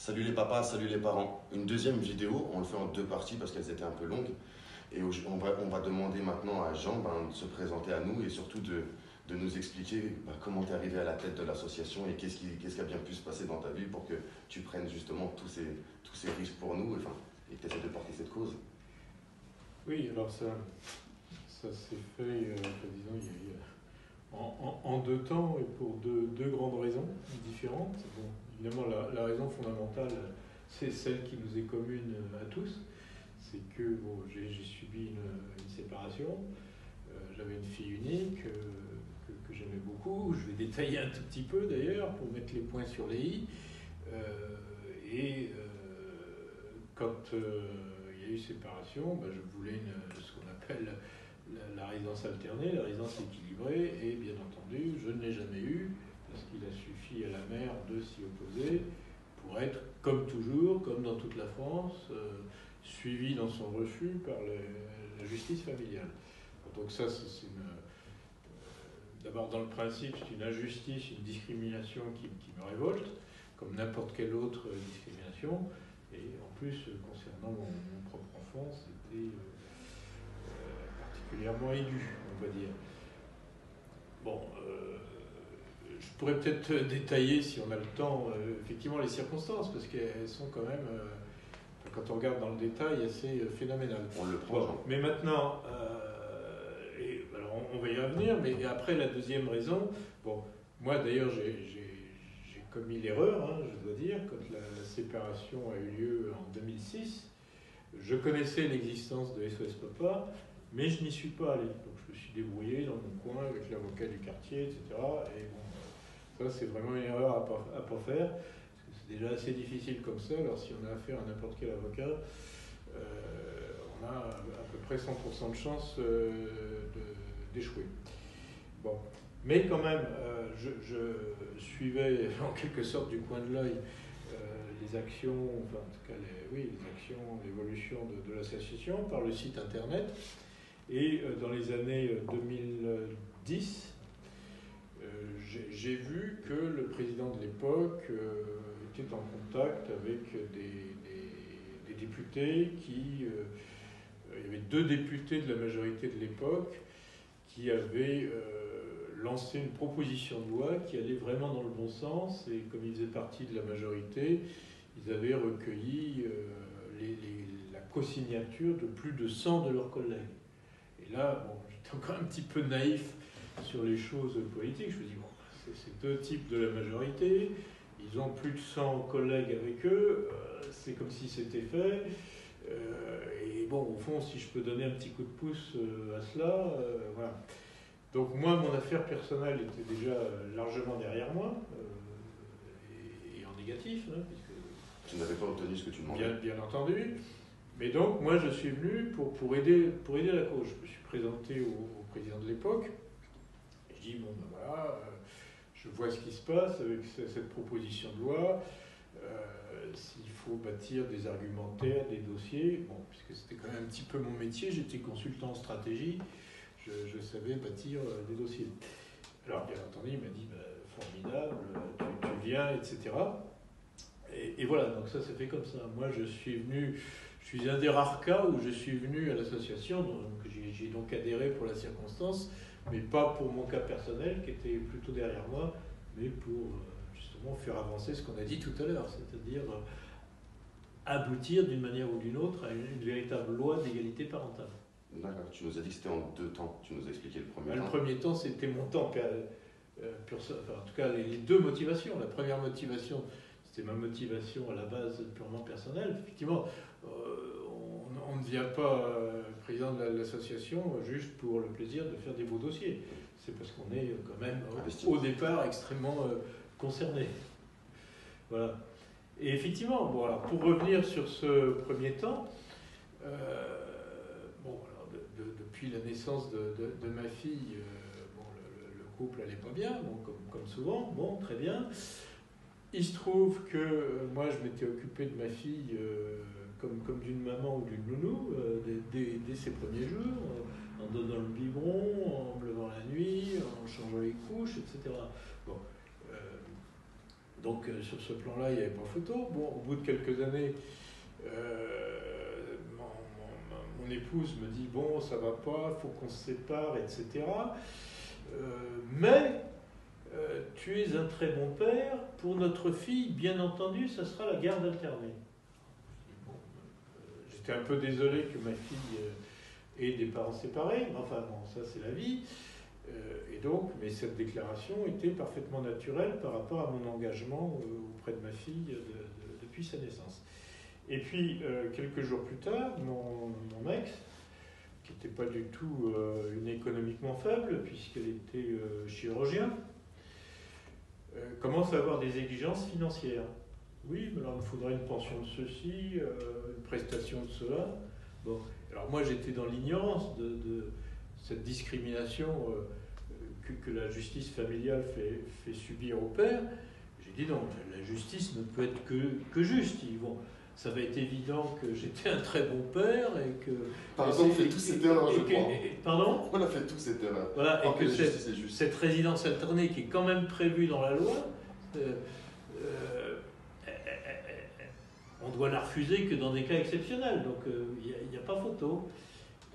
Salut les papas, salut les parents. Une deuxième vidéo, on le fait en deux parties parce qu'elles étaient un peu longues. Et on va demander maintenant à Jean de se présenter à nous et surtout de nous expliquer comment tu es arrivé à la tête de l'association et qu'est-ce qui a bien pu se passer dans ta vie pour que tu prennes justement tous ces risques pour nous et que tu essaies de porter cette cause. Oui, alors ça s'est fait, disons, en deux temps et pour deux grandes raisons différentes. Bon, évidemment, la raison fondamentale, c'est celle qui nous est commune à tous. C'est que bon, j'ai subi une séparation. J'avais une fille unique que j'aimais beaucoup. Je vais détailler un tout petit peu d'ailleurs pour mettre les points sur les i. Quand il y a eu séparation, je voulais ce qu'on appelle la résidence alternée, la résidence équilibrée, et bien entendu, je ne l'ai jamais eue, parce qu'il a suffi à la mère de s'y opposer pour être, comme toujours, comme dans toute la France, suivi dans son refus par la justice familiale. Donc ça, d'abord dans le principe, c'est une injustice, une discrimination qui me révolte, comme n'importe quelle autre discrimination, et en plus, concernant mon propre enfant, c'était particulièrement aigu, on va dire. Bon, je pourrais peut-être détailler, si on a le temps, effectivement les circonstances, parce qu'elles sont quand même, quand on regarde dans le détail, assez phénoménales. On le prend, Jean. Mais maintenant, alors on va y revenir, mais après la deuxième raison, bon, moi d'ailleurs j'ai commis l'erreur, je dois dire, quand la séparation a eu lieu en 2006, je connaissais l'existence de SOS Papa, mais je n'y suis pas allé. Donc je me suis débrouillé dans mon coin avec l'avocat du quartier, etc. Et bon, ça c'est vraiment une erreur à pas faire, parce que c'est déjà assez difficile comme ça. Alors si on a affaire à n'importe quel avocat, on a à peu près 100% de chance d'échouer. Bon. Mais quand même, je suivais en quelque sorte du coin de l'œil les actions, enfin en tout cas les actions, l'évolution de l'association par le site internet. Et dans les années 2010, j'ai vu que le président de l'époque était en contact avec des députés il y avait deux députés de la majorité de l'époque qui avaient lancé une proposition de loi qui allait vraiment dans le bon sens, et comme ils faisaient partie de la majorité, ils avaient recueilli la co-signature de plus de 100 de leurs collègues. Et là, bon, j'étais encore un petit peu naïf sur les choses politiques. Je me dis, bon, c'est deux types de la majorité, ils ont plus de 100 collègues avec eux, c'est comme si c'était fait. Et bon, au fond, si je peux donner un petit coup de pouce à cela, voilà. Donc moi, mon affaire personnelle était déjà largement derrière moi, et en négatif, puisque Tu n'avais pas obtenu ce que tu demandais. Bien entendu. Mais donc, moi, je suis venu pour aider la cause. Je me suis présenté au président de l'époque. Je dis, bon, voilà, je vois ce qui se passe avec cette proposition de loi. S'il faut bâtir des argumentaires, des dossiers, bon, puisque c'était quand même un petit peu mon métier, j'étais consultant en stratégie. Je savais bâtir des dossiers. Alors, bien entendu, il m'a dit, formidable, tu viens, etc. Et voilà, donc ça s'est fait comme ça. Moi, je suis un des rares cas où je suis venu à l'association, donc j'ai donc adhéré pour la circonstance, mais pas pour mon cas personnel, qui était plutôt derrière moi, mais pour justement faire avancer ce qu'on a dit tout à l'heure, c'est-à-dire aboutir d'une manière ou d'une autre à une véritable loi d'égalité parentale. D'accord, tu nous as dit que c'était en deux temps. Tu nous as expliqué le premier temps. Le premier temps, c'était mon temps, en tout cas les deux motivations. La première motivation, c'était ma motivation à la base purement personnelle. Effectivement, on ne devient pas président de l'association juste pour le plaisir de faire des beaux dossiers. C'est parce qu'on est quand même au départ extrêmement concerné. Voilà. Et effectivement, bon, alors pour revenir sur ce premier temps, depuis la naissance de ma fille, le couple n'allait pas bien, bon, comme souvent, bon, très bien. Il se trouve que moi, je m'étais occupé de ma fille comme d'une maman ou d'une nounou dès ses premiers jours, en donnant le biberon, en me levant la nuit, en changeant les couches, etc. Bon, Donc sur ce plan-là, il n'y avait pas photo. Bon, au bout de quelques années, mon épouse me dit, bon, ça va pas, il faut qu'on se sépare, etc. Mais tu es un très bon père. Pour notre fille, bien entendu, ça sera la garde alternée. Bon, j'étais un peu désolé que ma fille ait des parents séparés, mais enfin bon, ça c'est la vie. Et donc, mais cette déclaration était parfaitement naturelle par rapport à mon engagement auprès de ma fille depuis sa naissance. Et puis, quelques jours plus tard, mon ex, qui n'était pas du tout une économiquement faible, puisqu'elle était chirurgien, commence à avoir des exigences financières. Oui, mais alors il me faudrait une pension de ceci, une prestation de cela. Bon, alors moi j'étais dans l'ignorance de cette discrimination que la justice familiale fait subir au père. J'ai dit non, la justice ne peut être que juste. Bon, ça va être évident que j'étais un très bon père et que... Pardon, on fait tous cette erreur, je crois. Pardon ? On a fait tous cette erreur. Voilà, et que cette résidence alternée qui est quand même prévue dans la loi, on doit la refuser que dans des cas exceptionnels. Donc il n'y a pas photo.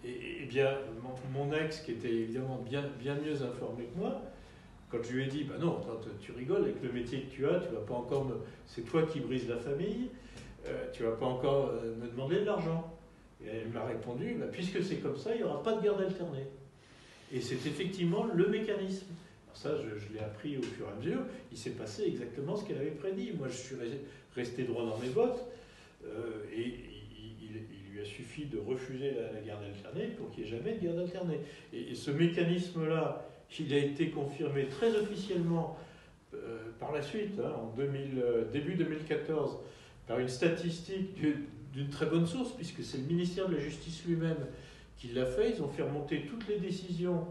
Et bien, mon ex, qui était évidemment bien mieux informé que moi, quand je lui ai dit, bah non, tu rigoles, avec le métier que tu as, tu vas pas encore c'est toi qui brises la famille, tu vas pas encore me demander de l'argent. Et elle m'a répondu, bah, puisque c'est comme ça, il n'y aura pas de garde alternée. Et c'est effectivement le mécanisme. Alors ça, je l'ai appris au fur et à mesure. Il s'est passé exactement ce qu'elle avait prédit. Moi, je suis resté droit dans mes bottes. Et il lui a suffi de refuser la garde alternée pour qu'il n'y ait jamais de garde alternée. Et ce mécanisme-là, il a été confirmé très officiellement par la suite, en début 2014, par une statistique d'une très bonne source, puisque c'est le ministère de la Justice lui-même qui l'a fait. Ils ont fait remonter toutes les décisions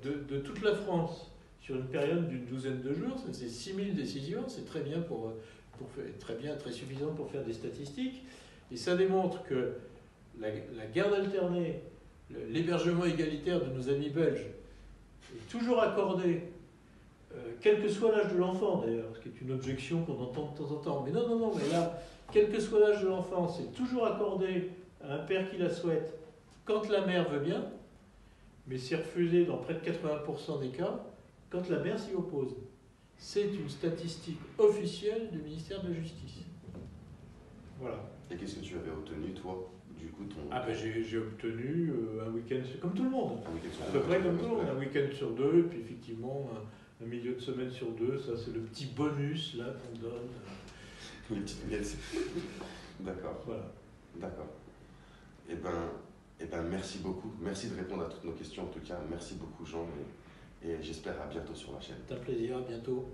de toute la France sur une période d'une douzaine de jours. C'est 6000 décisions, c'est très bien, très suffisant pour faire des statistiques. Et ça démontre que la garde alternée, l'hébergement égalitaire de nos amis belges, est toujours accordé, quel que soit l'âge de l'enfant d'ailleurs, ce qui est une objection qu'on entend de temps en temps. Mais non, mais là, quel que soit l'âge de l'enfant, c'est toujours accordé à un père qui la souhaite quand la mère veut bien, mais c'est refusé dans près de 80% des cas quand la mère s'y oppose. C'est une statistique officielle du ministère de la Justice. Voilà. Et qu'est-ce que tu avais obtenu, toi, du coup j'ai obtenu un week-end, comme tout le monde. À peu près comme tout le monde, un week-end sur deux, et puis effectivement, un milieu de semaine sur deux, ça c'est le petit bonus là qu'on donne. Les petites miettes. D'accord. Voilà. D'accord. Eh ben, merci beaucoup. Merci de répondre à toutes nos questions en tout cas. Merci beaucoup, Jean. Et j'espère à bientôt sur la chaîne. C'est un plaisir, à bientôt.